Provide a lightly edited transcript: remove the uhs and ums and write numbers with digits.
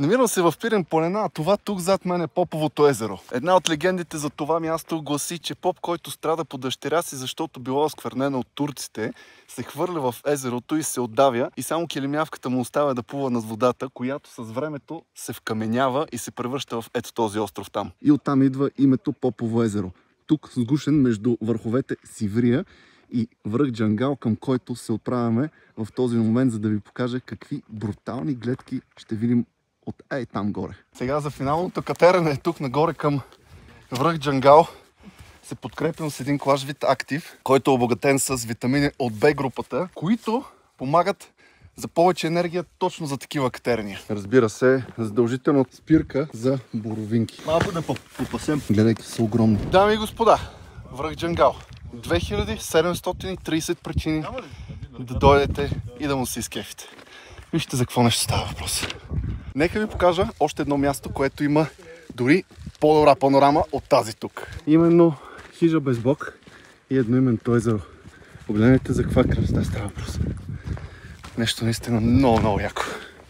Намирам се в Пирин планина, а това тук зад мен е Поповото езеро. Една от легендите за това място гласи, че поп, който страда по дъщеря си, защото била осквернена от турците, се хвърля в езерото и се отдавя и само келемявката му оставя да плува над водата, която с времето се вкаменява и се превръща в ето този остров там. И оттам идва името Попово езеро. Тук сгушен между върховете Сиврия и връх Джангал, към който се отправяме в този момент, за да ви покажа какви брутални гледки ще видим от там горе. Сега за финалното катерене тук нагоре към връх Джангал се подкрепям с един клаш вид актив, който е обогатен с витамини от Б групата, които помагат за повече енергия точно за такива катерения. Разбира се, задължително спирка за боровинки. Малко да попасем. Гледайки са огромни. Дами и господа, връх Джангал. 2730 причини да дойдете и да му се изкефите. Вижте за какво нещо става въпрос. Нека ви покажа още едно място, което има дори по-добра панорама от тази тук. Именно хижа без бог и едноименно езеро. Погледнете за каква красота става въпрос. Нещо наистина много яко.